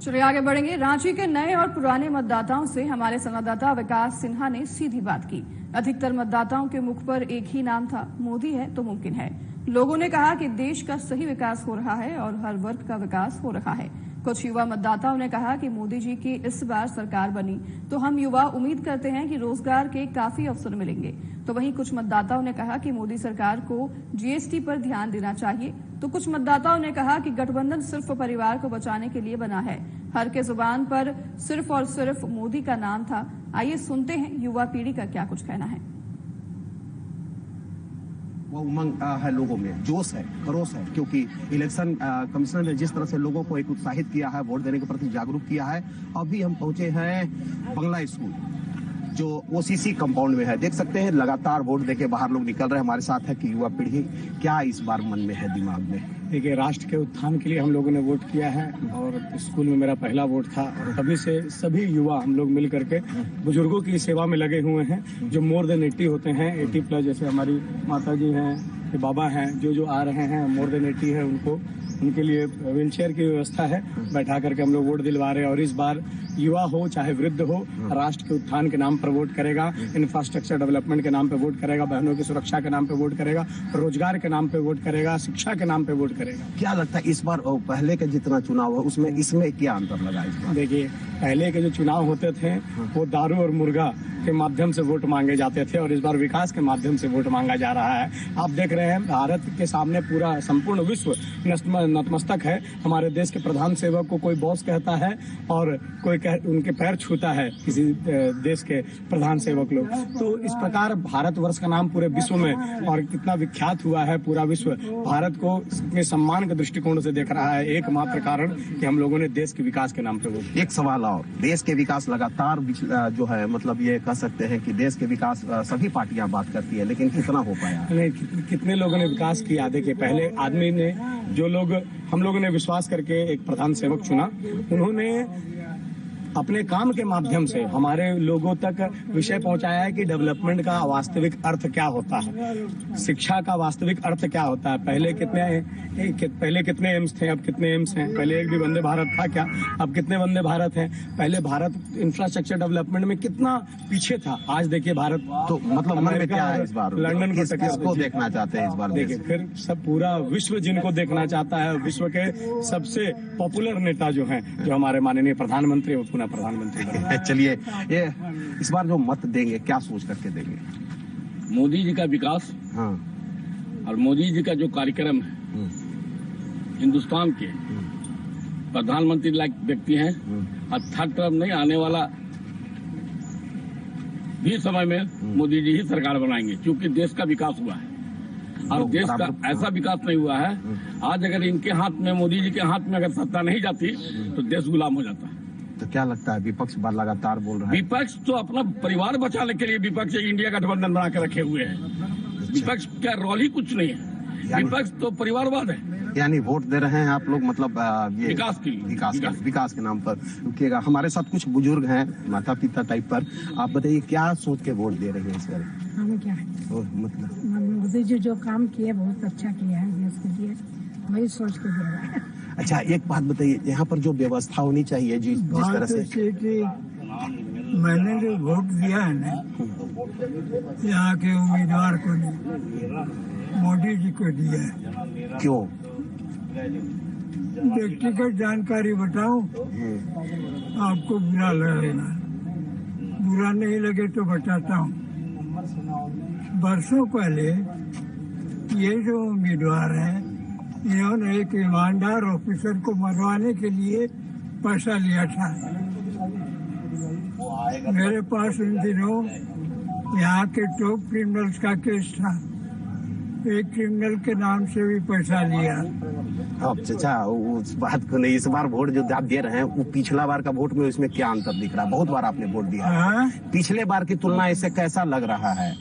चलिए आगे बढ़ेंगे। रांची के नए और पुराने मतदाताओं से हमारे संवाददाता विकास सिन्हा ने सीधी बात की। अधिकतर मतदाताओं के मुख पर एक ही नाम था, मोदी है तो मुमकिन है। लोगों ने कहा कि देश का सही विकास हो रहा है और हर वर्ग का विकास हो रहा है। कुछ युवा मतदाताओं ने कहा कि मोदी जी की इस बार सरकार बनी तो हम युवा उम्मीद करते हैं कि रोजगार के काफी अवसर मिलेंगे। तो वहीं कुछ मतदाताओं ने कहा कि मोदी सरकार को जीएसटी पर ध्यान देना चाहिए। तो कुछ मतदाताओं ने कहा कि गठबंधन सिर्फ परिवार को बचाने के लिए बना है। हर के जुबान पर सिर्फ और सिर्फ मोदी का नाम था। आइए सुनते हैं युवा पीढ़ी का क्या कुछ कहना है। वो उमंग है, लोगों में जोश है, खरोश है, क्योंकि इलेक्शन कमिश्नर ने जिस तरह से लोगों को एक उत्साहित किया है, वोट देने के प्रति जागरूक किया है। अभी हम पहुंचे हैं बंगला स्कूल जो ओसीसी कंपाउंड में है। देख सकते हैं लगातार वोट देके बाहर लोग निकल रहे हैं। हमारे साथ है कि युवा पीढ़ी क्या इस बार मन में है, दिमाग में। देखिए, राष्ट्र के उत्थान के लिए हम लोगों ने वोट किया है और स्कूल में मेरा पहला वोट था और तभी से सभी युवा हम लोग मिल करके बुजुर्गों की सेवा में लगे हुए हैं। जो मोर देन 80 होते हैं, 80 प्लस, जैसे हमारी माता जी हैं, बाबा हैं, जो आ रहे हैं मोर देन 80 है, उनके लिए व्हील चेयर की व्यवस्था है, बैठा करके हम लोग वोट दिलवा रहे हैं। और इस बार युवा हो चाहे वृद्ध हो, राष्ट्र के उत्थान के नाम पर वोट करेगा, इंफ्रास्ट्रक्चर डेवलपमेंट के नाम पे वोट करेगा, बहनों की सुरक्षा के नाम पे वोट करेगा, रोजगार के नाम पे वोट करेगा, शिक्षा के नाम पे वोट करेगा। क्या लगता है इस बार पहले का जितना चुनाव है उसमें इसमें क्या अंतर लगा इस बार? देखिए, पहले के जो चुनाव होते थे वो दारू और मुर्गा के माध्यम से वोट मांगे जाते थे और इस बार विकास के माध्यम से वोट मांगा जा रहा है। आप देख रहे हैं भारत के सामने पूरा संपूर्ण विश्व नतमस्तक है। हमारे देश के प्रधान सेवक को कोई बॉस कहता है और कोई उनके पैर छूता है किसी देश के प्रधान सेवक लोग। तो इस प्रकार भारतवर्ष का नाम पूरे विश्व में और कितना विख्यात हुआ है, पूरा विश्व भारत को अपने सम्मान के दृष्टिकोण से देख रहा है। एकमात्र कारण कि हम लोगों ने देश के विकास के नाम पे वोट। एक सवाल और, देश के विकास लगातार जो है, मतलब ये कह सकते हैं कि देश के विकास सभी पार्टियां बात करती है, लेकिन कितना हो पाया? नहीं, कितने लोगों ने विकास किया? देखिए, पहले आदमी ने जो लोग हम लोगों ने विश्वास करके एक प्रधान सेवक चुना, उन्होंने अपने काम के माध्यम से हमारे लोगों तक विषय पहुंचाया है कि डेवलपमेंट का वास्तविक अर्थ क्या होता है, शिक्षा का वास्तविक अर्थ क्या होता है। पहले कितने एम्स थे, अब कितने एम्स हैं? पहले एक भी वंदे भारत था क्या, अब कितने वंदे भारत हैं? पहले भारत इंफ्रास्ट्रक्चर डेवलपमेंट में कितना पीछे था, आज देखिए भारत। तो मतलब मन में क्या है इस बार? लंदन किसको देखना चाहते हैं इस बार? देखिए, फिर सब पूरा विश्व जिनको देखना चाहता है, विश्व के सबसे पॉपुलर नेता जो हैं, जो हमारे माननीय प्रधानमंत्री, वो पुनः प्रधानमंत्री। चलिए, ये इस बार जो मत देंगे क्या सोच करके देंगे? मोदी जी का विकास, हाँ, और मोदी जी का जो कार्यक्रम है, हिंदुस्तान के प्रधानमंत्री लायक व्यक्ति हैं और थर्ड टर्म नहीं, आने वाला भी समय में मोदी जी ही सरकार बनाएंगे, क्योंकि देश का विकास हुआ है और देश का ऐसा विकास नहीं हुआ है। आज अगर इनके हाथ में, मोदी जी के हाथ में अगर सत्ता नहीं जाती तो देश गुलाम हो जाता है। तो क्या लगता है विपक्ष बार लगातार बोल रहा है? विपक्ष तो अपना परिवार बचाने के लिए विपक्ष इंडिया गठबंधन बना के रखे हुए हैं। विपक्ष क्या रोल ही कुछ नहीं है, विपक्ष तो परिवारवाद है। यानी वोट दे रहे हैं आप लोग, मतलब ये विकास के लिए, विकास के नाम पर। रुकिएगा, हमारे साथ कुछ बुजुर्ग हैं, माता पिता टाइप पर। आप बताइए क्या सोच के वोट दे रहे हैं इस बार? हमें क्या है, मतलब मोदी जी जो काम किए बहुत अच्छा किया है देश के लिए, वही सोच के दे रहा है। अच्छा, एक बात बताइए, यहाँ पर जो व्यवस्था होनी चाहिए जिस तरह से मैंने जो वोट दिया है ना, यहाँ के उम्मीदवार को नहीं, मोदी जी को दिया है। क्यों? व्यक्तिगत जानकारी बताऊं, आपको बुरा लगेगा, बुरा नहीं लगे तो बताता हूँ। बरसों पहले ये जो उम्मीदवार है, इन्होंने एक ईमानदार ऑफिसर को मरवाने के लिए पैसा लिया था। मेरे पास उन दिनों यहाँ के टॉप क्रिमिनल्स का केस था, एक क्रिमिनल के नाम से भी पैसा लिया। अब चाचा उस बात को नहीं, इस बार वोट जो आप दे रहे हैं वो पिछला बार का वोट में इसमें क्या अंतर दिख रहा है? बहुत बार आपने वोट दिया, पिछले बार की तुलना इससे कैसा लग रहा है?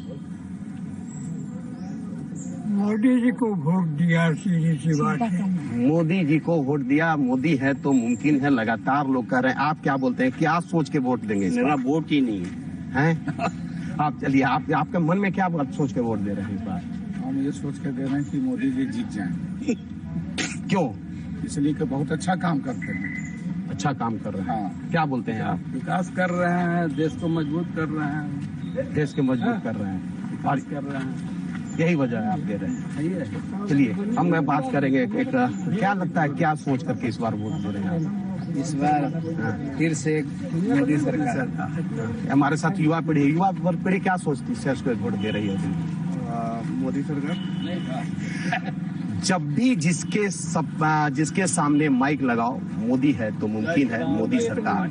मोदी जी को वोट दिया, सीधी सी बात है। मोदी जी को वोट दिया, मोदी है तो मुमकिन है, लगातार लोग कह रहे हैं। आप क्या बोलते हैं, क्या सोच के वोट देंगे? मेरा वोट ही नहीं है। आप चलिए, आपके मन में क्या बात सोच के वोट दे रहे हैं इस बार? मुझे सोच के दे रहे हैं कि मोदी जी जीत जाएं। क्यों? इसलिए कि बहुत अच्छा काम करते हैं। अच्छा काम कर रहे हैं। क्या बोलते हैं आप? विकास कर रहे हैं, देश को मजबूत कर रहे हैं, देश के मजबूत कर रहे हैं और कर रहे हैं। यही वजह है आप दे रहे हैं। चलिए हम बात करेंगे एक क्या लगता है, क्या सोच करके इस बार वोट दे रहे हैं आप? इस बार फिर से मोदी सरकार। हमारे साथ युवा पीढ़ी क्या सोचती है, इसको वोट दे रही है? मोदी सरकार। जब भी जिसके सामने माइक लगाओ, मोदी है तो मुमकिन है, मोदी सरकार।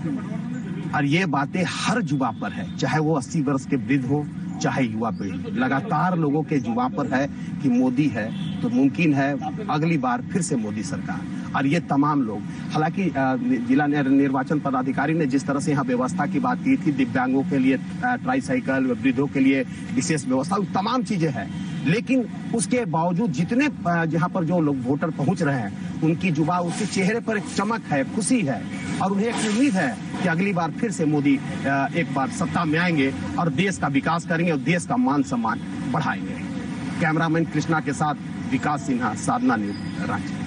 और ये बातें हर युवा पर है, चाहे वो 80 वर्ष के वृद्ध हो, चाहे युवा पीढ़ी। लगातार लोगों के जुबान पर है कि मोदी है तो मुमकिन है अगली बार फिर से मोदी सरकार। और ये तमाम लोग, हालांकि जिला निर्वाचन पदाधिकारी ने जिस तरह से यहाँ व्यवस्था की बात की थी, दिव्यांगों के लिए ट्राईसाइकिल, वृद्धों के लिए विशेष व्यवस्था, तमाम चीजें हैं, लेकिन उसके बावजूद जितने जहाँ पर जो लोग वोटर पहुंच रहे हैं, उनकी जुबान, उसके चेहरे पर एक चमक है, खुशी है और उन्हें एक उम्मीद है कि अगली बार फिर से मोदी एक बार सत्ता में आएंगे और देश का विकास करेंगे और देश का मान सम्मान बढ़ाएंगे। कैमरामैन कृष्णा के साथ विकास सिन्हा, साधना न्यूज, रांची।